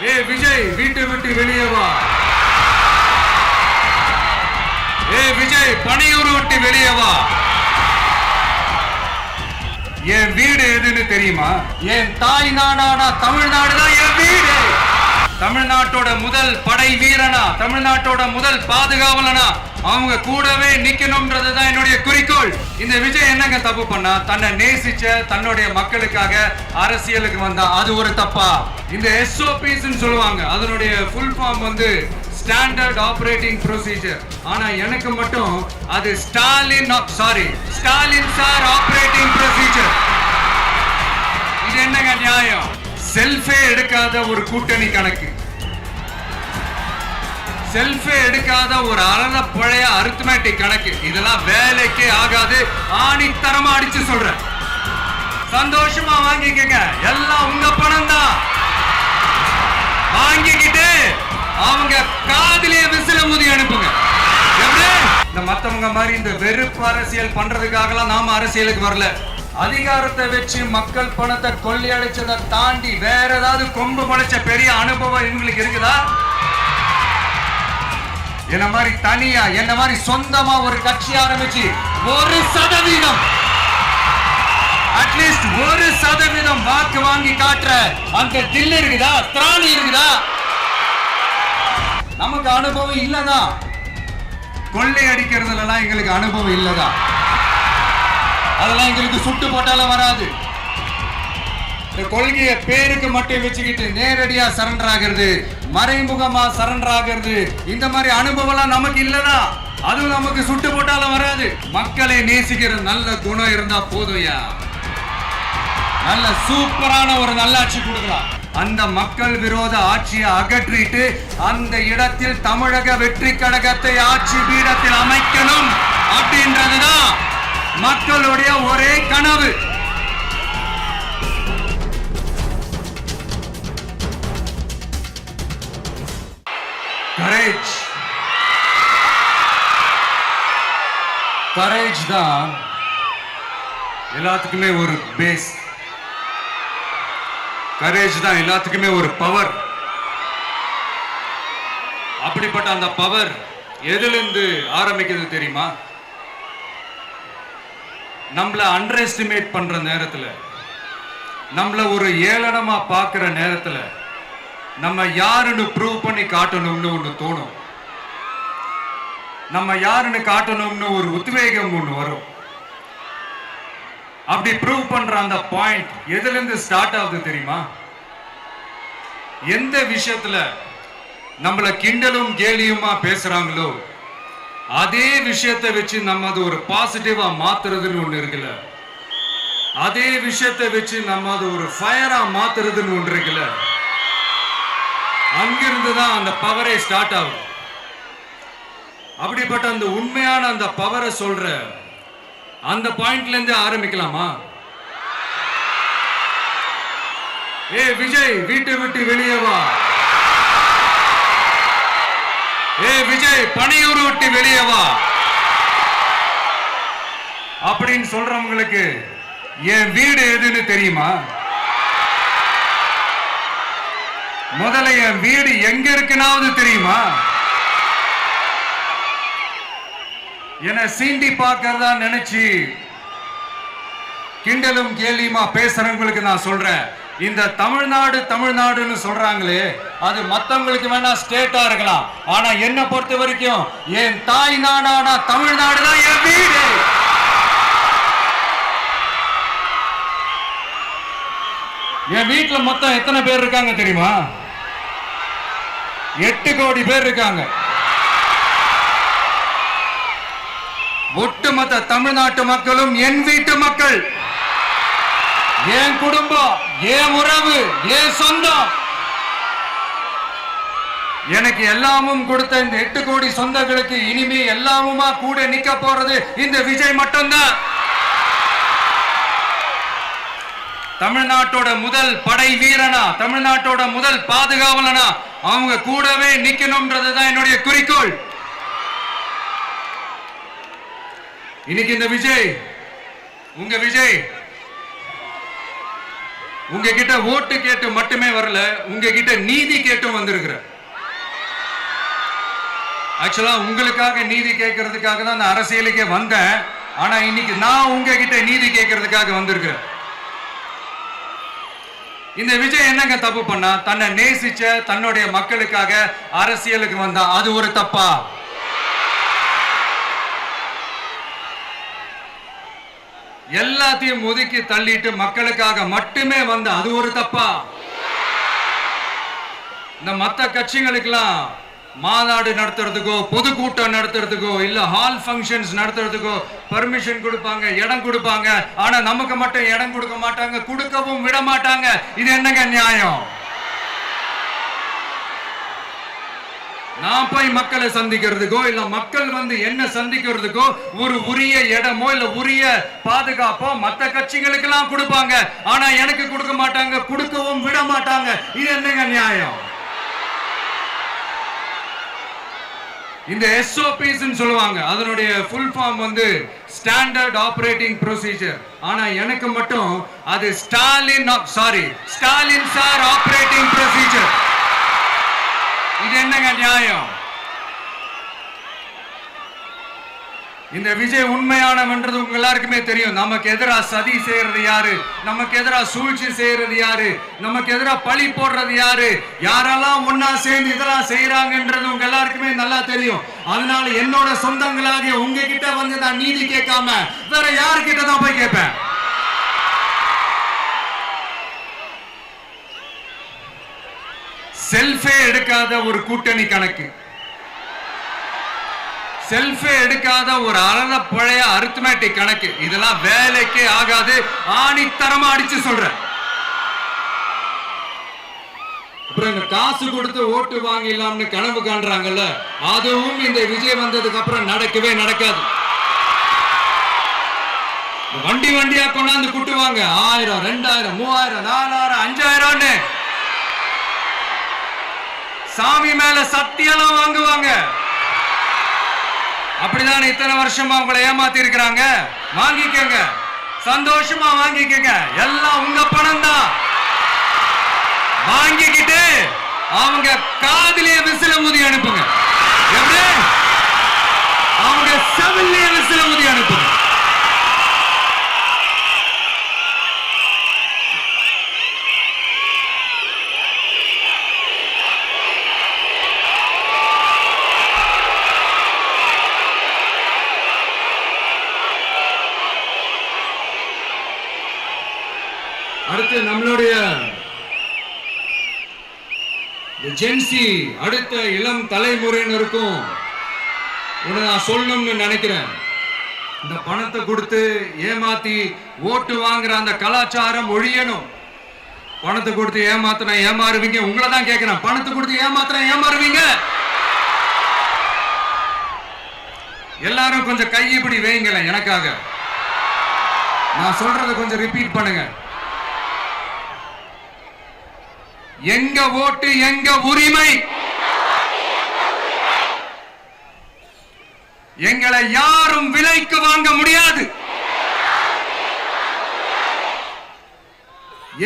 ஏ விஜய் வீட்டை விட்டு வெளியே வா. ஏ விஜய் பணியூர் விட்டு வெளியே வா. என் வீடு எதுன்னு தெரியுமா? என் தாய் நாடான தமிழ்நாடு தான் என் வீடு. தமிழ்நாட்டோட முதல் படை வீரனா, தமிழ்நாட்டோட முதல் பாதுகாவலனா அவங்க கூடவே நிக்கணும்ன்றதுதான் என்னுடைய குறிக்கோள். இந்த விஜய் என்னங்க தப்பு பண்ணா? தன்னை நேசிச்ச தன்னுடைய மக்களுக்காக அரசியலுக்கு வந்தா அது ஒரு தப்பா? இந்த SOPs சொல்லுவாங்க, அதனுடைய ஃபுல் ஃபார்ம் வந்து ஸ்டாண்டர்ட் ஆபரேட்டிங் ப்ரொசீஜர். ஆனா எனக்கு மட்டும் அது ஸ்டாலின் சார் ஆபரேட்டிங் ப்ரொசீஜர். இது என்னங்க நியாயம்? செல்ஃபே எடுக்காத ஒரு கூட்டணி கணக்கு, செல்ஃபே எடுக்காத ஒரு அறத பழைய அரித்மெட்டிக் கணக்கு, இதெல்லாம் வேலைக்கே ஆகாது. ஆணித்தரமா அடிச்சு சொல்றேன். சந்தோஷமா வாங்கிக்கங்க, எல்லாம் உங்க பணம் தான். வாங்கிக்கிட்டு அவங்க காதிலே விசில ஊதி அனுப்புங்க. எப்படி? இந்த மத்தவங்க மாதிரி இந்த வெறுப்பு அரசியல் பண்றதுக்காகலாம் நாம அரசியலுக்கு வரல. அதிகாரத்தை வச்சு மக்கள் பணத்தை கொள்ளையடிச்சதை தாண்டி வேற ஏதாவது கொம்பு முளைச்ச பெரிய அனுபவம் இவங்களுக்கு இருக்குதா? என்ன மாதிரி தனியா, என்ன மாதிரி சொந்தமா ஒரு கட்சி ஆரம்பிச்சு 1% அட்லீஸ்ட் 1% வாக்கு வாங்கி காட்டுற அந்த தில் இருக்குதா, திராணி இருக்குதா? நமக்கு அனுபவம் இல்லதான். கொள்ளை அடிக்கிறதுலாம் எங்களுக்கு அனுபவம் இல்லதான். அதெல்லாம் எங்களுக்கு சுட்டு போட்டாலும் வராது. இந்த கொள்கையை பேருக்கு மட்டும் வச்சுக்கிட்டு நேரடியா சரண்டர் ஆகிறது, மறைமுகமா சரண்டர் ஆகிறது, இந்த மாதிரி அனுபவம் நமக்கு இல்லதா. அதுவும் நமக்கு சுட்டு போட்டாலும் வராது. மக்களை நேசிக்கிற நல்ல குணம் இருந்தா போதும்யா, நல்ல சூப்பரான ஒரு நல்லாட்சி கொடுக்கலாம். அந்த மக்கள் விரோத ஆட்சியை அகற்றிட்டு அந்த இடத்தில் தமிழக வெற்றி கழகத்தை ஆட்சி பீடத்தில் அமைக்கணும் அப்படின்றதுதான் மக்களுடைய ஒரே கனவு. கரேஜ் தான் எல்லாத்துக்குமே ஒரு பேஸ். கரேஜ் தான் எல்லாத்துக்குமே ஒரு பவர். அப்படிப்பட்ட அந்த பவர் எதிலிருந்து ஆரம்பிக்கிறது தெரியுமா? நம்மள அண்டர் எஸ்டிமேட் பண்ற நேரத்துல, நம்மள ஒரு ஏளனமா பார்க்கிற நேரத்துல நம்ம யாருன்னு ப்ரூவ் பண்ணி காட்டணும்னு ஒண்ணு தோணும். நம்ம யாருன்னு காட்டணும்னு ஒரு உத்வேகம் ஒண்ணு வரும். அப்படி ப்ரூவ் பண்ற அந்த பாயிண்ட் எதுல இருந்து ஸ்டார்ட் ஆகுது தெரியுமா? எந்த விஷயத்துல நம்மள கிண்டலும் கேலியுமா பேசுறாங்களோ அதே விஷயத்தை வச்சு நம்ம அது ஒரு பாசிட்டிவா மாத்துறதுன்னு ஒண்ணு இருக்குல்ல, அதே விஷயத்தை வச்சு நம்ம அது ஒரு ஃபயரா மாத்துறதுன்னு ஒன்று இருக்குல்ல, அங்கிருந்து தான் அந்த பவரே ஸ்டார்ட் ஆகும். அப்படிப்பட்ட அந்த உண்மையான அந்த பவரை சொல்ற அந்த பாயிண்ட்ல இருந்து ஆரம்பிக்கலாமா? ஏ விஜய் வீட்டை விட்டு வெளியே வா. ஏ விஜய் பணியூர் விட்டு வெளியே வா அப்படின்னு சொல்றவங்களுக்கு என் வீடு எதுன்னு தெரியுமா? முதல்ல என் வீடு எங்க இருக்குனாவது தெரியுமா? என சீண்டி பார்க்கறதா நினைச்சு கிண்டலும் கேலியுமா பேசுறவங்களுக்கு நான் சொல்றேன், இந்த தமிழ்நாடு தமிழ்நாடுன்னு சொல்றாங்களே அது மத்தவங்களுக்கு வேணா ஸ்டேட்டா இருக்கலாம். ஆனா என்ன பொறுத்த வரைக்கும் என் தாய் நாடான தமிழ்நாடு தான் என் வீடு. என் வீட்டுல மொத்தம் எத்தனை பேர் இருக்காங்க தெரியுமா? 8 கோடி பேர் இருக்காங்க. ஒட்டுமொத்த தமிழ்நாட்டு மக்களும் என் வீட்டு மக்கள், என் குடும்பம், என் உறவு, என் சொந்தம். எனக்கு எல்லாமும் கொடுத்த இந்த 8 கோடி சொந்தங்களுக்கு இனிமே எல்லாமுமா கூட நிக்க போறது இந்த விஜய் மட்டும்தான். தமிழ்நாட்டோட முதல் படை வீரனா, தமிழ்நாட்டோட முதல் பாதுகாவலனா அவங்க கூடவே நிக்கணும்ன்றதுதான் என்னுடைய குறிக்கோள். இன்னைக்கு இந்த விஜய், உங்க விஜய் உங்ககிட்ட ஓட்டு கேட்டு மட்டுமே வரல, உங்ககிட்ட நீதி கேட்டும் வந்திருக்கிறேன். ஆக்சுவலா உங்களுக்காக நீதி கேட்கறதுக்காக தான் நான் அரசியலுக்கே வந்தேன். ஆனா இன்னைக்கு நான் உங்ககிட்ட நீதி கேட்கறதுக்காக வந்திருக்கிறேன். இந்த விஜய் என்னங்க தப்பு பண்ணா? தன்னை நேசிச்ச தன்னுடைய மக்களுக்காக அரசியலுக்கு வந்தா அது ஒரு தப்பா? எல்லாத்தையும் ஒதுக்கி தள்ளிட்டு மக்களுக்காக மட்டுமே வந்த அது ஒரு தப்பா? இந்த மத்த கட்சிகளுக்கெல்லாம் மாநாடு நடத்துறதுக்கோ பொதுக்கூட்டம் நடத்துறதுக்கோ இல்ல ஹால் ஃபங்க்ஷன்ஸ் நடத்துறதுக்கோ பர்மிஷன் கொடுப்பாங்க, இடம் கொடுப்பாங்க. ஆனா நமக்கு மட்டும் இடம் கொடுக்க மாட்டாங்க, கொடுக்கவும் விட மாட்டாங்க. இது என்னங்க நியாயம்? நான் போய் மக்களை சந்திக்கிறதுக்கோ இல்ல மக்கள் வந்து என்ன சந்திக்கிறதுக்கோ ஒரு உரிய இடமோ இல்ல உரிய பாதுகாப்போ மத்த கட்சிகளுக்கு எல்லாம் கொடுப்பாங்க. ஆனா எனக்கு கொடுக்க மாட்டாங்க, கொடுக்கவும் விட மாட்டாங்க. இது என்னங்க நியாயம்? இந்த SOPs சொல்லுவாங்க, அதனுடைய ஃபுல் ஃபார்ம் வந்து ஸ்டாண்டர்ட் ஆபரேட்டிங் ப்ரொசீஜர். ஆனா எனக்கு மட்டும் அது ஸ்டாலின் சார் ஆபரேட்டிங் ப்ரொசீஜர். இது என்னங்க நியாயம்? இந்த விஜய் உண்மையானவன்றது உங்க எல்லாருக்குமே தெரியும். நமக்கு எதிராக சதி செய்யறது யாரு, நமக்கு எதிராக சூழ்ச்சி செய்யறது யாரு, நமக்கு எதிராக பழி போடுறது யாரு, யாரெல்லாம் ஒன்னா சேர்ந்து இதெல்லாம் செய்யறாங்கன்றது உங்க எல்லாருக்குமே நல்லா தெரியும். அதனால என்னோட சொந்தங்களாகிய உங்ககிட்ட வந்து நான் நீதி கேட்காம வேற யாருக்கிட்ட தான் போய் கேட்பேன்? செல்ஃபே எடுக்காத ஒரு கூட்டணி கணக்கு, செல்ஃபே எடுக்காத ஒரு அறத பழைய அரித்மெட்டிக் கணக்கு, இதெல்லாம் வேலைக்கே ஆகாது. ஆணித்தரமா அடிச்சு சொல்றேன். அப்புறம் காசு கொடுத்து ஓட்டு வாங்கிடலாம்னு கனவு காண்றாங்கல்ல, அதுவும் இந்த விஜய் வந்ததுக்கு அப்புறம் நடக்கவே நடக்காது. வண்டி வண்டியா கொண்டாந்து குட்டுவாங்க. 1000, 2000, 3000, 4000, 5000 சாமி மேல சத்தியெல்லாம் வாங்குவாங்க. அப்படிதான் இத்தனை வருஷமா உங்களை ஏமாத்தி இருக்கிறாங்க. வாங்கிக்கங்க, சந்தோஷமா வாங்கிக்கங்க. எல்லாம் உங்க பணம் தான். வாங்கிக்கிட்டு அவங்க காதிலே விசில ஊதி அனுப்புங்க. எப்படி? அவங்க செவிலே விசில ஊதி அனுப்புங்க. அடுத்து நம்மளுடைய ஜென்சி அடுத்த இளம் தலைமுறையினருக்கும் ஒன்று நான் சொல்லணும்னு நினைக்கிறேன். இந்த பணத்தை கொடுத்து ஏமாத்தி ஓட்டு வாங்குற அந்த கலாச்சாரம் ஒழியணும். பணத்தை கொடுத்து ஏமாத்தினா ஏமாறுவீங்க. உங்களை தான் கேட்கிறேன், பணத்தை கொடுத்து ஏமாத்தினா ஏமாறுவீங்க? எல்லாரும் கொஞ்சம் கையப்படி வைங்களேன் எனக்காக. நான் சொல்றதை கொஞ்சம் ரிப்பீட் பண்ணுங்க. எங்க ஓட்டு எங்க உரிமை. எங்களை யாரும் விலைக்கு வாங்க முடியாது.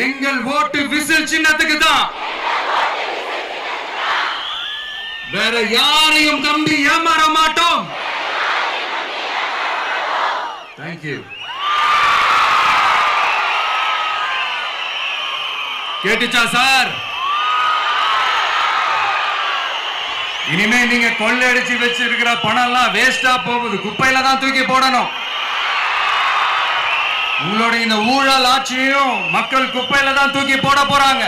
எங்கள் ஓட்டு விசில் சின்னத்துக்கு தான். வேற யாரையும் நம்பி ஏமாற மாட்டோம். தேங்க்யூ. கேட்டுச்சா சார்? இனிமே நீங்க கொள்ளையடிச்சு வச்சிருக்கிற பணம் எல்லாம் வேஸ்டா போகுது, குப்பையில தான் தூக்கி போடணும். உங்களுடைய இந்த ஊழல் ஆட்சியும் மக்கள் குப்பையில தான் தூக்கி போட போறாங்க.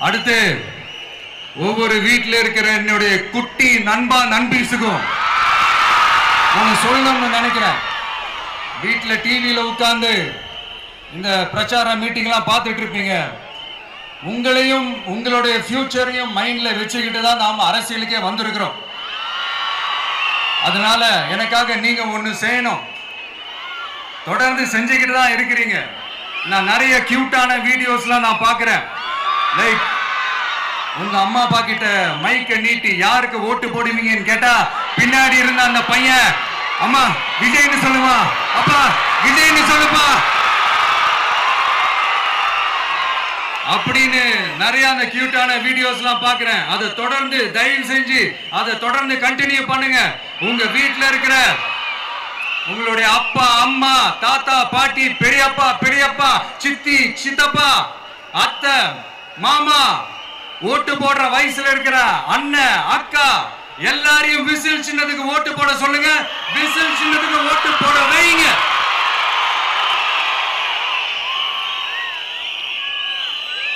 அடுத்து ஒவ்வொரு வீட்டில் இருக்கிற என்னுடைய குட்டி நண்பா நண்பீஸுக்கும் நான் சொல்லணும்னு நினைக்கிறேன். வீட்டில் டிவியில உட்கார்ந்து இந்த பிரச்சார மீட்டிங்லாம் பார்த்துட்டு இருப்பீங்க. உங்களையும் உங்களுடைய ஃபியூச்சரையும் மைண்ட்ல வச்சுக்கிட்டு தான் நாம அரசியலுக்கே வந்திருக்கிறோம். அதனால எனக்காக நீங்க ஒண்ணு செய்யணும். தொடர்ந்து செஞ்சுக்கிட்டு தான் இருக்கிறீங்க. நான் நிறைய கியூட்டான வீடியோஸ்லாம் நான் பார்க்கிறேன். லைக் உங்க அம்மா அப்பா கிட்ட மைக்க நீட்டி யாருக்கு ஓட்டு போடுவீங்கன்னு கேட்டா பின்னாடி இருந்த அந்த பையன் அம்மா விஜய்னு சொல்லுவான், அப்பா விஜய்னு சொல்லுப்பா அப்படின்னு நிறைய அந்த கியூட்டான வீடியோஸ்லாம் பார்க்கிறேன். அதை தொடர்ந்து தயவு செஞ்சு அதை தொடர்ந்து கண்டினியூ பண்ணுங்க. உங்க வீட்டில் இருக்கிற உங்களுடைய அப்பா அம்மா தாத்தா பாட்டி பெரியப்பா பெரியப்பா சித்தி சித்தப்பா அத்தை மாமா ஓட்டு போடுற வயசுல இருக்கிற அண்ணன் அக்கா எல்லாரையும் விசில் சின்னத்துக்கு ஓட்டு போட சொல்லுங்க. விசில் சின்னத்துக்கு ஓட்டு போட வைங்க.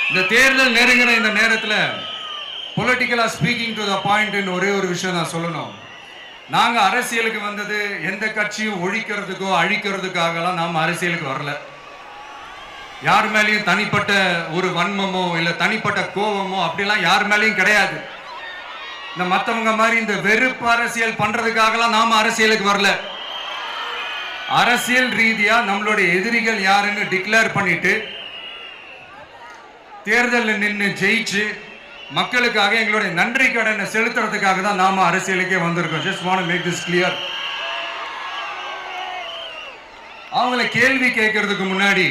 இந்த தேர்தல் நெருங்கிற இந்த நேரத்தில் பொலிட்டிக்கலா ஸ்பீக்கிங் டு த பாயிண்ட் ஒரே ஒரு விஷயம் நான் சொல்லணும். நாங்க அரசியலுக்கு வந்தது எந்த கட்சியும் ஒழிக்கிறதுக்கோ அழிக்கிறதுக்காகலாம் நாம் அரசியலுக்கு வரல. யார் மேலேயும் தனிப்பட்ட ஒரு வன்மமோ இல்ல தனிப்பட்ட கோபமோ அப்படிலாம் யார் மேலேயும் கிடையாது. இந்த மற்றவங்க மாதிரி இந்த வெறுப்பு அரசியல் பண்றதுக்காகலாம் நாம அரசியலுக்கு வரல. அரசியல் ரீதியா நம்மளுடைய எதிரிகள் யாருன்னு டிக்ளேர் பண்ணிட்டு தேர்தலில் நின்று ஜெயிச்சு மக்களுக்காக எங்களுடைய நன்றி கடனை செலுத்துறதுக்காக தான் நாம அரசியலுக்கே வந்திருக்கோம். Just want to make this clear. அவங்கள கேள்வி கேட்கறதுக்கு முன்னாடி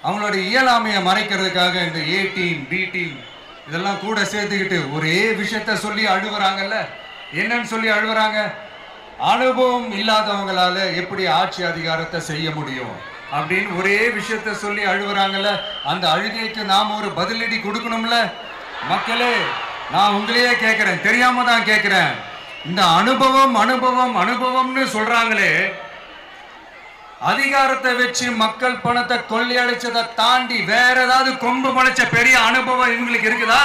அவங்களுடைய இயலாமையை மறைக்கிறதுக்காக இந்த ஏ டீம் பி டீம் இதெல்லாம் கூட சேர்த்துக்கிட்டு ஒரே விஷயத்த சொல்லி அழுவுறாங்கல்ல. என்னன்னு சொல்லி அழுவுறாங்க? அனுபவம் இல்லாதவங்களால எப்படி ஆட்சி அதிகாரத்தை செய்ய முடியும் அப்படின்னு ஒரே விஷயத்த சொல்லி அழுவுறாங்கல்ல. அந்த அழுகைக்கு நாம ஒரு பதிலடி கொடுக்கணும்ல. மக்களே, நான் உங்களையே கேட்கிறேன், தெரியாம தான் கேட்கிறேன். இந்த அனுபவம் அனுபவம் அனுபவம்னு சொல்றாங்களே, அதிகாரத்தை வச்சு மக்கள் பணத்தை கொள்ளையடிச்சதை தாண்டி வேற ஏதாவது கொம்பு முளைச்ச பெரிய அனுபவம் இவங்களுக்கு இருக்குதா?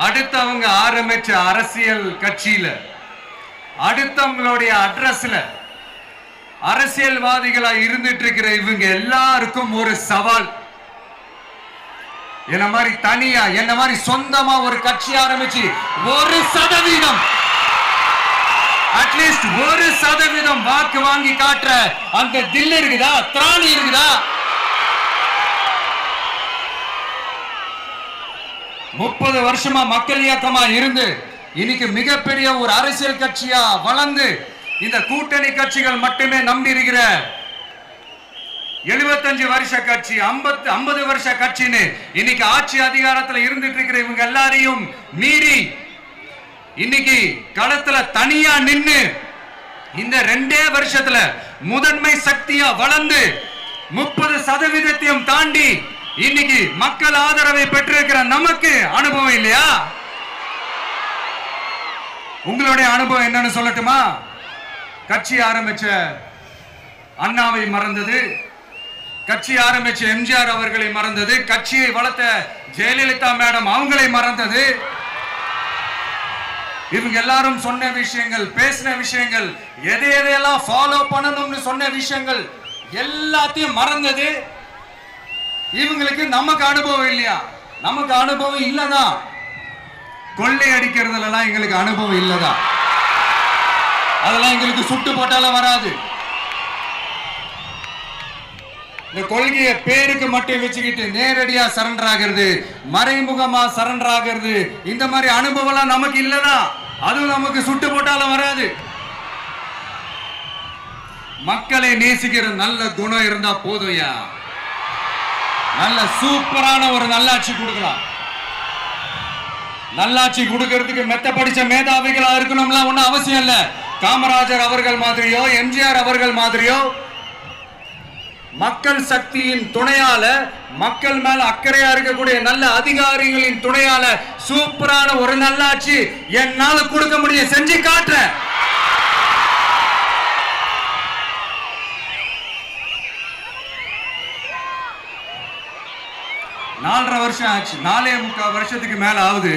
அடுத்தவங்க ஆரம்பிச்ச அரசியல் கட்சியில அடுத்தவங்களுடைய அட்ரஸ்ல அரசியல்வாதிகளா இருந்துட்டு இருக்கிற இவங்க எல்லாருக்கும் ஒரு சவால். என்ன மாதிரி தனியா என்ன மாதிரி சொந்தமா ஒரு கட்சி ஆரம்பிச்சு 1% அட்லீஸ்ட் 1% வாக்கு வாங்கி காட்டுற அந்த தில் இருக்குதா, திராணி இருக்குதா? 30 வருஷமா மக்கள் இயக்கமா இருந்து இன்னைக்கு மிகப்பெரிய ஒரு அரசியல் கட்சியா வளர்ந்து இந்த கூட்டணி கட்சிகள் மட்டுமே நம்பி இருக்கிற 75 வருஷ கட்சி 50 வருஷ கட்சின்னு இன்னைக்கு ஆட்சி அதிகாரத்தில் இருந்துட்டு இருக்கிற இவங்க எல்லாரையும் மீறி இன்னைக்கு களத்துல தனியா நின்னு இந்த 2 வருஷத்துல முதன்மை சக்தியா வளர்ந்து 30% தாண்டி இன்னைக்கு மக்கள் ஆதரவை பெற்றிருக்கிற நமக்கு அனுபவம் இல்லையா? உங்களுடைய அனுபவம் என்னன்னு சொல்லட்டுமா? கட்சி ஆரம்பிச்ச அண்ணாவை மறந்தது, கட்சி ஆரம்பிச்ச எம்ஜிஆர் அவர்களை மறந்தது, கட்சியை வளர்த்த ஜெயலலிதா மேடம் அவங்களை மறந்தது. இவங்க எல்லாரும் சொன்ன விஷயங்கள், பேசின விஷயங்கள், எதையெல்லாம் ஃபாலோ பண்ணணும்னு சொன்ன விஷயங்கள் எல்லாத்தையும் மறந்தது. இவங்களுக்கு நமக்கு அனுபவம் இல்லையா? நமக்கு அனுபவம் இல்லதான். கொள்ளை அடிக்கிறதுலாம் எங்களுக்கு அனுபவம் இல்லதான். அதெல்லாம் எங்களுக்கு சுட்டு போட்டாலும் வராது. இந்த கொள்கையை பேருக்கு மட்டும் வச்சுக்கிட்டு நேரடியா சரண்டர் ஆகிறது, மறைமுகமா சரண்டர் ஆகிறது, இந்த மாதிரி அனுபவம் நமக்கு இல்லதான். அதுவும் நமக்கு சுட்டு போட்டாலும் வராது. மக்களை நேசிக்கிற நல்ல குணம் இருந்தா போதும்யா. நல்ல சூப்பரான ஒரு நல்லாட்சி கொடுக்கலாம். நல்லாட்சி கொடுக்கிறதுக்கு மெத்த படிச்ச மேதாவிகளா இருக்கணும்லாம் ஒன்னும் அவசியம் இல்ல. காமராஜர் அவர்கள் மாதிரியோ எம்ஜிஆர் அவர்கள் மாதிரியோ மக்கள் சக்தியின் துணையால, மக்கள் மேல அக்கறையா இருக்கக்கூடிய நல்ல அதிகாரிகளின் துணையால சூப்பரான ஒரு நல்லாட்சி என்னால கொடுக்க முடியும், செஞ்சு காட்டுறேன். நாலரை வருஷம் ஆச்சு, 4.25 வருஷத்துக்கு மேல ஆகுது.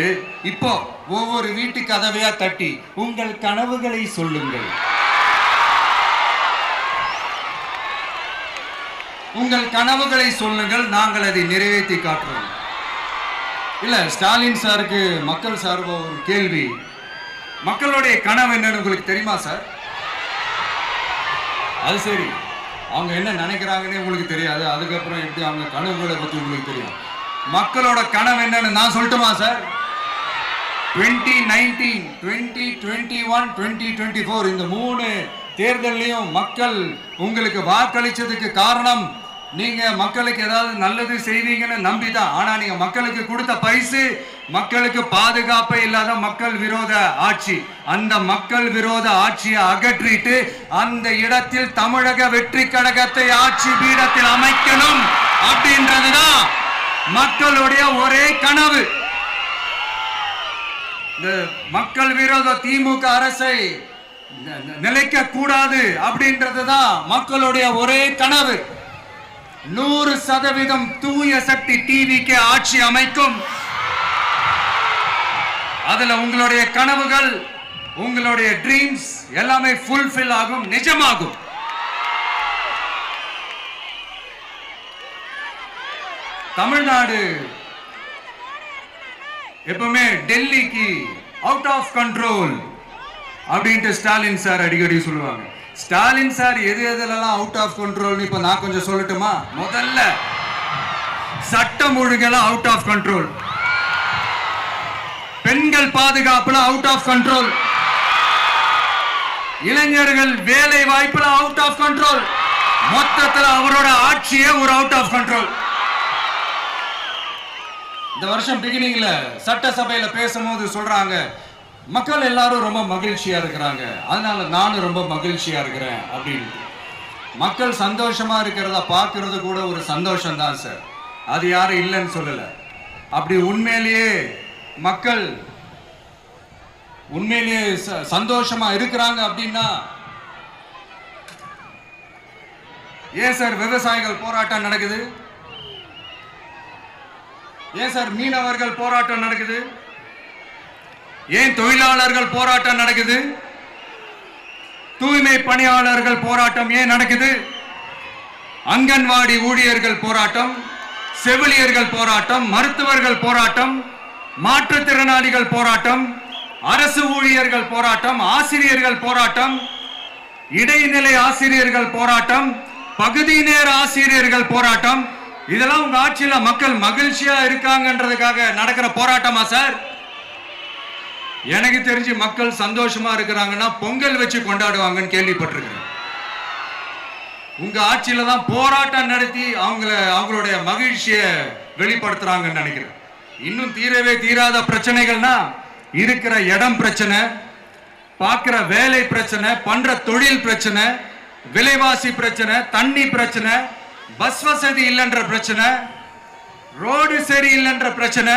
இப்போ ஒவ்வொரு வீட்டு கதவையா தட்டி உங்கள் கனவுகளை சொல்லுங்கள். உங்கள் கனவுகளை சொல்லுங்கள், நாங்கள் அதை நிறைவேற்றி காட்டுறோம். இல்ல, ஸ்டாலின் சாருக்கு மக்கள் சார்பா ஒரு கேள்வி. மக்களுடைய கனவு என்னன்னு உங்களுக்கு தெரியுமா சார்? அது சரி, அவங்க என்ன நினைக்கிறாங்கன்னு உங்களுக்கு தெரியாது, அதுக்கப்புறம் எப்படி அவங்க கனவுகளை பற்றி உங்களுக்கு தெரியும். மக்களோட கனவு என்னன்னு நான் சொல்லட்டுமா சார்? 2019, 2021, 2024 இந்த 3 தேர்தலையும் மக்கள் உங்களுக்கு வாக்களிச்சதுக்கு காரணம் நீங்க மக்களுக்கு ஏதாவது நல்லது செய்வீங்கன்னு நம்பிதான். ஆனா நீங்க மக்களுக்கு கொடுத்த பரிசு மக்களுக்கு பாதுகாப்பே இல்லாத மக்கள் விரோத ஆட்சி. அந்த மக்கள் விரோத ஆட்சியை அகற்றிட்டு அந்த இடத்தில் தமிழக வெற்றி கழகத்தை ஆட்சி பீடத்தில் அமைக்கணும் அப்படின்றதுதான் மக்களுடைய ஒரே கனவு. இந்த மக்கள் விரோத திமுக அரசை நிலைக்க கூடாது அப்படின்றதுதான் மக்களுடைய ஒரே கனவு. 100% தூய சக்தி டிவிக்கு ஆட்சி அமைக்கும். அதுல உங்களுடைய கனவுகள், உங்களுடைய ட்ரீம்ஸ் எல்லாமே ஃபுல்ஃபில் ஆகும், நிஜமாகும். தமிழ்நாடு எப்பவுமே டெல்லிக்கு அவுட் ஆஃப் கண்ட்ரோல் அப்படின்ட்டு ஸ்டாலின் சார் அடிக்கடி சொல்லுவாங்க. ஸ்டாலின் சார் எது எதுலாம் அவுட் ஆஃப் கண்ட்ரோல் இப்ப நான் கொஞ்சம் சொல்லட்டுமா? முதல்ல சட்டம் ஒழுங்கெல்லாம் அவுட் ஆஃப் கண்ட்ரோல், பெண்கள் பாதுகாப்புல அவுட் ஆஃப் கண்ட்ரோல், இளைஞர்கள் வேலை வாய்ப்புல அவுட் ஆஃப் கண்ட்ரோல், மொத்தத்தில் அவரோட ஆட்சியே ஒரு அவுட் ஆஃப் கண்ட்ரோல். இந்த வருஷம் பிகினிங்ல சட்டசபையில பேசும்போது சொல்றாங்க, மக்கள் எல்லாரும் ரொம்ப மகிழ்ச்சியா இருக்கிறாங்க, அதனால நானும் ரொம்ப மகிழ்ச்சியா இருக்கிறேன் அப்படின்னு. மக்கள் சந்தோஷமா இருக்கிறத பார்க்கறது கூட ஒரு சந்தோஷம் தான் சார், அது யாரும் இல்லைன்னு சொல்லல. அப்படி உண்மையிலேயே மக்கள் உண்மையிலேயே சந்தோஷமா இருக்கிறாங்க அப்படின்னா ஏன் சார் விவசாயிகள் போராட்டம் நடக்குது? ஏன் சார் மீனவர்கள் போராட்டம் நடக்குது? ஏன் தொழிலாளர்கள் போராட்டம் நடக்குது? தூய்மை பணியாளர்கள் போராட்டம் ஏன் நடக்குது? அங்கன்வாடி ஊழியர்கள் போராட்டம், செவிலியர்கள் போராட்டம், மருத்துவர்கள் போராட்டம், மாற்றுத்திறனாளிகள் போராட்டம், அரசு ஊழியர்கள் போராட்டம், ஆசிரியர்கள் போராட்டம், இடைநிலை ஆசிரியர்கள் போராட்டம், பகுதி நேர ஆசிரியர்கள் போராட்டம். இதெல்லாம் உங்க ஆட்சியில மக்கள் மகிழ்ச்சியா இருக்காங்கன்றதுக்காக நடக்கிற போராட்டமா சார்? எனக்கு தெரிஞ்சு மக்கள் சந்தோஷமா இருக்கிறாங்கன்னா பொங்கல் வச்சு கொண்டாடுவாங்கன்னு கேள்விப்பட்டிருக்கிறேன். உங்க ஆட்சியில தான் போராட்டம் நடத்தி அவங்களுடைய மகிழ்ச்சியை வெளிப்படுத்துறாங்கன்னு நினைக்கிறேன். இன்னும் தீரவே தீராத பிரச்சனைகள்னா இருக்கிற இடம் பிரச்சனை, பார்க்கிற வேலை பிரச்சனை, பண்ற தொழில் பிரச்சனை, விலைவாசி பிரச்சனை, தண்ணி பிரச்சனை, பஸ் வசதி இல்லைன்ற பிரச்சனை, ரோடு சரி இல்லைன்ற பிரச்சனை,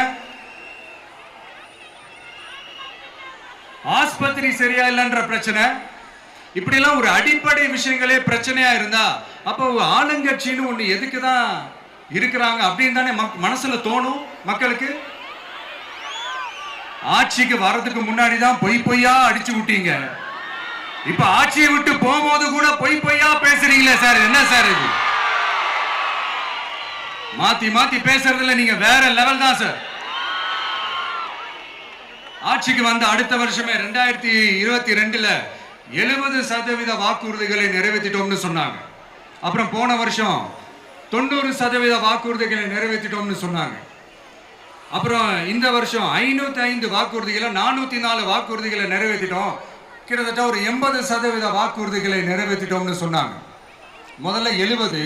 ஆஸ்பத்திரி சரியா இல்லைன்ற பிரச்சனை. இப்படி எல்லாம் ஒரு அடிப்படை விஷயங்களே பிரச்சனையா இருந்தா அப்போ ஆளுங்கட்சின்னு ஒண்ணு எதுக்குதான் இருக்கிறாங்க அப்படின்னு தானே மனசுல தோணும் மக்களுக்கு. ஆட்சிக்கு வர்றதுக்கு முன்னாடி தான் பொய் பொய்யா அடிச்சு விட்டீங்க, இப்ப ஆட்சியை விட்டு போகும்போது கூட பொய் பொய்யா பேசுறீங்களே சார், என்ன சார் இது? மாத்தி மாத்தி பேசுறதுல நீங்க வேற லெவல் தான் சார். ஆட்சிக்கு வந்த அடுத்த வருஷமே 2022ல 70% வாக்குறுதிகளை நிறைவேற்றிட்டோம்னு சொன்னாங்க. அப்புறம் போன வருஷம் 90% வாக்குறுதிகளை நிறைவேற்றிட்டோம்னு சொன்னாங்க. அப்புறம் இந்த வருஷம் 505 வாக்குறுதிகளை 404 வாக்குறுதிகளை நிறைவேற்றிட்டோம், கிட்டத்தட்ட ஒரு 80% வாக்குறுதிகளை நிறைவேற்றிட்டோம்னு சொன்னாங்க. முதல்ல 70,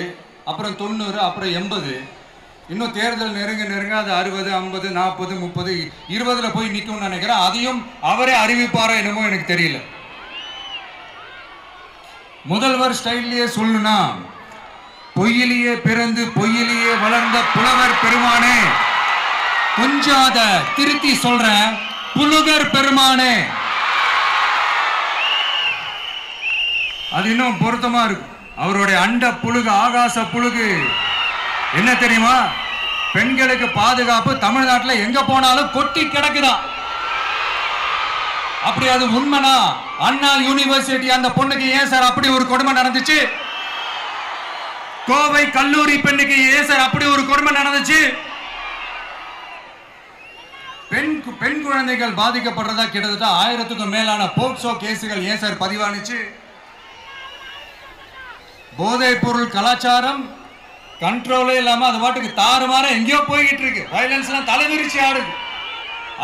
அப்புறம் 90, அப்புறம் 80. இன்னும் தேர்தல் நெருங்க நெருங்க அது 60, 50, 40, 30, 20ல போய் நிற்கும்னு நினைக்கிறேன். அதையும் அவரே அறிவிப்பாரோ என்னமோ எனக்கு தெரியல. முதல்வர் ஸ்டைல்லையே சொல்லணும்னா, பொய்யிலேயே பிறந்து பொய்யிலேயே வளர்ந்த புலவர் பெருமானே, கொஞ்சம் அதை திருத்தி சொல்றேன், புலுகர் பெருமானே, அது இன்னும் பொருத்தமா இருக்கும். அவருடைய அண்ட புழுகு, ஆகாச புழுகு என்ன தெரியுமா? பெண்களுக்கு பாதுகாப்பு தமிழ்நாட்டில் எங்க போனாலும் கொட்டி கிடக்குதான். அப்படி அது உண்மைனா அண்ணா யூனிவர்சிட்டி அந்த பொண்ணுக்கு ஏன் சார் அப்படி ஒரு கொடுமை நடந்துச்சு? கோவை கல்லூரி பெண்ணுக்கு ஏன் சார் அப்படி ஒரு கொடுமை நடந்துச்சு? பெண் குழந்தைகள் பாதிக்கப்படுறதா கிட்டத்தட்ட 1000க்கும் மேலான போக்சோ கேசுகள் ஏன் சார் பதிவானுச்சு? போதைப் பொருள் கலாச்சாரம் கண்ட்ரோலே இல்லாம அது பாட்டுக்கு தாறுமாற எங்கேயோ போய்கிட்டு இருக்கு. வயலன்ஸ் எல்லாம் தலைவிரிச்சு ஆடுது.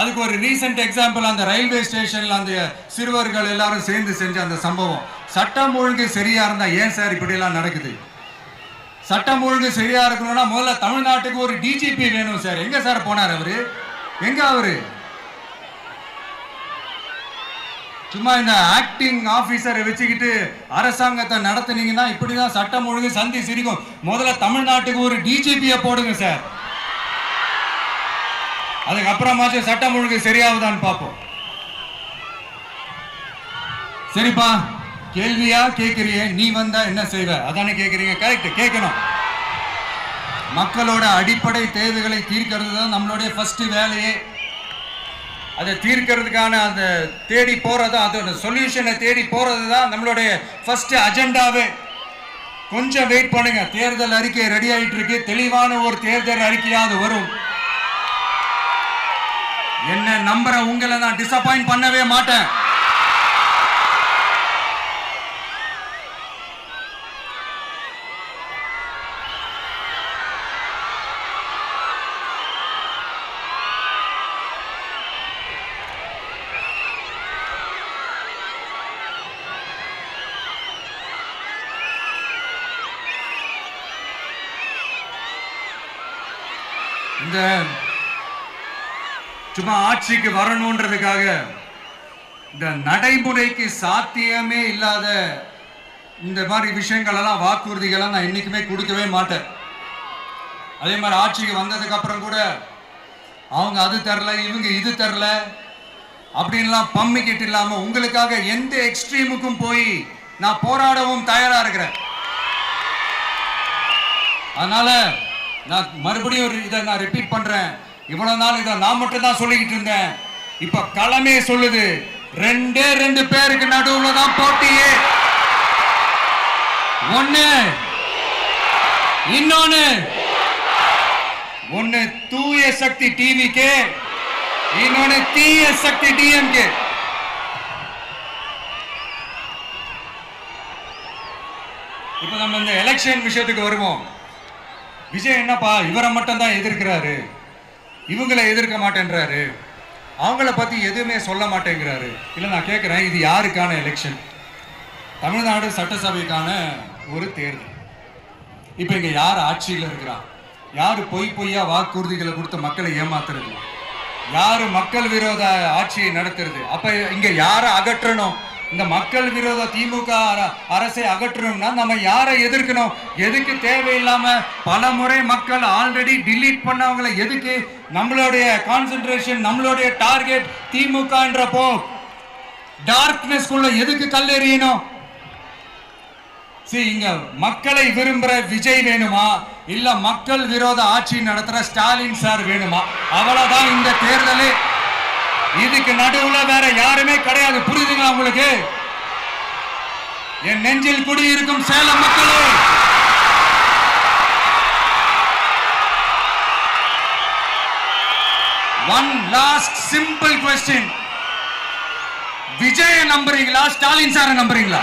அதுக்கு ஒரு ரீசெண்ட் எக்ஸாம்பிள் அந்த ரயில்வே ஸ்டேஷன்ல அந்த சிறுவர்கள் எல்லாரும் சேர்ந்து செஞ்ச அந்த சம்பவம். சட்டம் ஒழுங்கு சரியா இருந்தா ஏன் சார் இப்படி எல்லாம் நடக்குது? சட்டம் ஒழுங்கு சரியா இருக்கணும்னா முதல்ல தமிழ்நாட்டுக்கு ஒரு டிஜிபி வேணும் சார். எங்க சார் போனார் அவரு? எங்க அவரு? சும்மா இந்த ஆக்டிங் ஆபீசரை வச்சுக்கிட்டு அரசாங்கத்தை நடத்துனீங்கன்னா இப்படிதான் சட்டம் ஒழுங்கு சந்தி சிரிக்கும். முதல்ல தமிழ்நாட்டுக்கு ஒரு டிஜிபியை போடுங்க சார். அதுக்கப்புறமாச்சும் சட்டம் ஒழுங்கு சரியாகுதான்னு பார்ப்போம். சரிப்பா, கேள்வியா கேட்கறியே, நீ வந்தா என்ன செய்வ அதானே கேட்கறீங்க. கரெக்ட், கேட்கணும். மக்களோட அடிப்படை தேவைகளை தீர்க்கிறது தான் நம்மளுடைய ஃபர்ஸ்ட் வேலையே. அதை தீர்க்கிறதுக்கான அந்த தேடி போறது, அதோட சொல்யூஷனை தேடி போறது தான் நம்மளுடைய ஃபர்ஸ்ட் அஜெண்டாவே. கொஞ்சம் வெயிட் பண்ணுங்க, தேர்தல் அறிக்கை ரெடி ஆயிட்டு இருக்கு. தெளிவான ஒரு தேர்தல் அறிக்கையாவது வரும். என்ன நம்புற உங்களை நான் டிசப்பாயிண்ட் பண்ணவே மாட்டேன். இந்த சும்மா ஆட்சிக்கு வரணும்ன்றதுக்காக இந்த நடைமுறைக்கு சாத்தியமே இல்லாத இந்த மாதிரி விஷயங்கள் எல்லாம் வாக்குறுதிகளை நான் என்னைக்குமே கொடுக்கவே மாட்டேன். அதே மாதிரி ஆட்சிக்கு வந்ததுக்கு அப்புறம் கூட அவங்க அது தரல, இவங்க இது தரல அப்படின்லாம் பம்மிக்கிட்டு இல்லாம உங்களுக்காக எந்த எக்ஸ்ட்ரீமுக்கும் போய் நான் போராடவும் தயாரா இருக்கிறேன். அதனால நான் மறுபடியும் இதை நான் ரிப்பீட் பண்றேன். இவ்வளவு நாள் இதை நான் மட்டும் தான் சொல்லிக்கிட்டு இருந்தேன். இப்ப களமே சொல்லுது, 2 பேருக்கு நடுவுல தான் போட்டியே. ஒன்னு தூய சக்தி டிவிக்கு, இன்னொன்னு தீய சக்தி டிஎம்கே. இப்ப நம்ம இந்த எலெக்ஷன் விஷயத்துக்கு வருவோம். விஜய் என்னப்பா இவரை மட்டும் தான் எதிர்க்கிறாரு, இவங்களை எதிர்க்க மாட்டேன்றாரு, அவங்கள பத்தி எதுவுமே சொல்ல மாட்டேங்கிறாரு. இல்ல நான் கேட்கிறேன், இது யாருக்கான எலெக்ஷன்? தமிழ்நாடு சட்டசபைக்கான ஒரு தேர்தல். இப்ப இங்க யார் ஆட்சியில் இருக்கிறா? யாரு பொய்யா வாக்குறுதிகளை கொடுத்து மக்களை ஏமாத்துறது? யாரு மக்கள் விரோத ஆட்சியை நடத்துறது? அப்ப இங்க யாரை அகற்றணும்? இந்த மக்கள் விரோத திமுக அரசை அகற்றணும்னா நம்ம யாரை எதிர்க்கணும்? எதுக்கு தேவையில்லாம பல முறை மக்கள் ஆல்ரெடி டிலீட் பண்ணவங்களை எதுக்கு நம்மளுடைய கான்சென்ட்ரேஷன், நம்மளுடைய டார்கெட் திமுகன்றப்போ டார்க்னஸ் குள்ள எதுக்கு கல்லெறியணும்? இங்க மக்களை விரும்புற விஜய் வேணுமா, இல்ல மக்கள் விரோத ஆட்சி நடத்துற ஸ்டாலின் சார் வேணுமா? அவ்வளவுதான் இந்த தேர்தலே. இதுக்கு நடுவுல வேற யாருமே கிடையாது. புரியுதுங்களா உங்களுக்கு? என் நெஞ்சில் குடியிருக்கும் சேலம் மக்களே, one last simple question. Vijay நம்புறீங்களா, ஸ்டாலின் சார நம்புறீங்களா?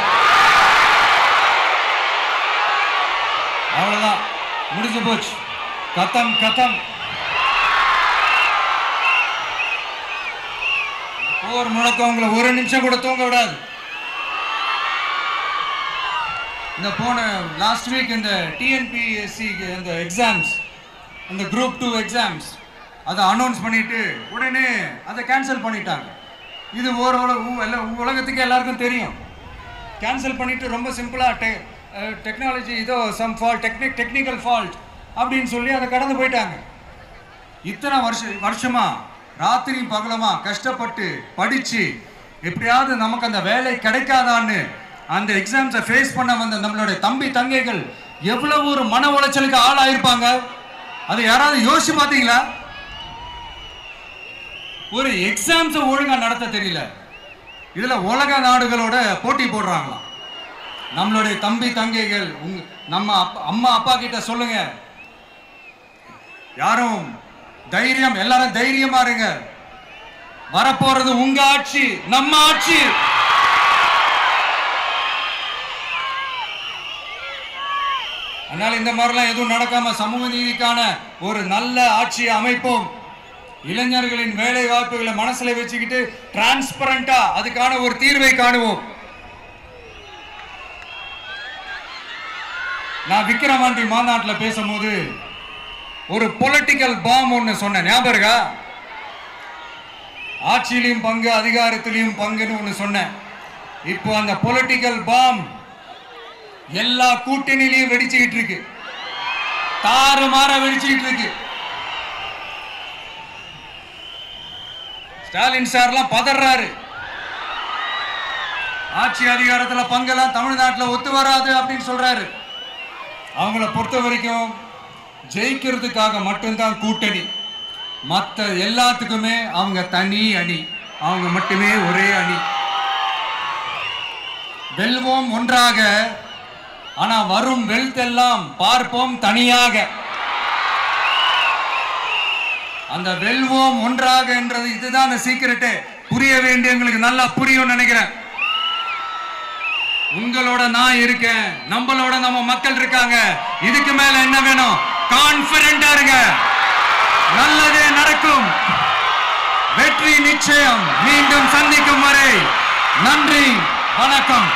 அவ்வளவுதான், முடிஞ்சு போச்சு. கதம். போர் முழக்கம் உங்களை ஒரு நிமிஷம் கூட தூங்க விடாது. இந்த போன லாஸ்ட் வீக் இந்த டிஎன்பிஎஸ்சி இந்த எக்ஸாம்ஸ், இந்த குரூப் 2 எக்ஸாம்ஸ் அதை அனௌன்ஸ் பண்ணிட்டு உடனே அதை கேன்சல் பண்ணிட்டாங்க. இது உலகத்துக்கு எல்லாருக்கும் தெரியும். கேன்சல் பண்ணிட்டு ரொம்ப சிம்பிளா டெக்னாலஜி இதோ சம் ஃபால்ட், டெக்னிக்கல் ஃபால்ட் அப்படின்னு சொல்லி அதை கடந்து போயிட்டாங்க. இத்தனை வருஷமா ராத்திரி பகலமா கஷ்டப்பட்டு படிச்சு எப்படியாவது நமக்கு அந்த வேலை கிடைக்காதான்னு அந்த எக்ஸாம்ஸை ஃபேஸ் பண்ண வந்த நம்மளுடைய தம்பி தங்கைகள் எவ்வளவு ஒரு மன உளைச்சலுக்கு ஆளாயிருப்பாங்க. அதை யாராவது யோசிச்சு பார்த்தீங்களா? ஒரு எக்ஸாம்ஸை ஒழுங்கா நடத்த தெரியல, இதுல உலக நாடுகளோட போட்டி போடுறாங்களாம். நம்மளுடைய தம்பி தங்கைகள் நம்ம அம்மா அப்பா கிட்ட சொல்லுங்க, யாரும் தைரியம், எல்லாரும் தைரியமா இருங்க. வரப்போறது உங்க ஆட்சி, நம்ம ஆட்சி. அதனால இந்த மாதிரிலாம் எதுவும் நடக்காம சமூக நீதிக்கான ஒரு நல்ல ஆட்சியை அமைப்போம். இளைஞர்களின் வேலை வாய்ப்புகளை மனசுல வச்சுக்கிட்டு டிரான்ஸ்பரண்டா அதுக்கான ஒரு தீர்வை காணுவோம். நான் விக்கிரவாண்டி மாநாட்டில் பேசும்போது ஒரு பொலிட்டிக்கல் பாம் ஒன்னு சொன்ன ஞாபகம் இருக்கா? ஆட்சியிலையும் பங்கு, அதிகாரத்திலையும் பங்குன்னு ஒன்னு சொன்னேன். இப்போ அந்த பொலிட்டிக்கல் பாம் எல்லா கூட்டணியிலையும் வெடிச்சுக்கிட்டு இருக்கு, தாறுமாற வெடிச்சுக்கிட்டு இருக்கு. ஸ்டாலின் சார்லாம் பதறாரு, ஆட்சி அதிகாரத்துல பங்கெல்லாம் தமிழ்நாட்டில் ஒத்து வராது அப்படின்னு சொல்றாரு. அவங்கள பொறுத்த வரைக்கும் ஜெயிக்கிறதுக்காக மட்டும்தான் கூட்டணி, மற்ற எல்லாத்துக்குமே அவங்க தனி அணி, அவங்க மட்டுமே ஒரே அணி. வெல்வோம் ஒன்றாக, ஆனா வரும் வெல்த் எல்லாம் பார்ப்போம் தனியாக. அந்த வெல்வோம் ஒன்றாக என்றது இதுதான் சீக்கிரட்டே. புரிய வேண்டியவங்களுக்கு நல்லா புரியும் நினைக்கிறேன். உங்களோட நான் இருக்கேன், நம்மளோட நம்ம மக்கள் இருக்காங்க. இதுக்கு மேல என்ன வேணும்? கான்பிடென்டா இருங்க, நல்லதே நடக்கும், வெற்றி நிச்சயம். மீண்டும் சந்திக்கும் வரை நன்றி, வணக்கம்.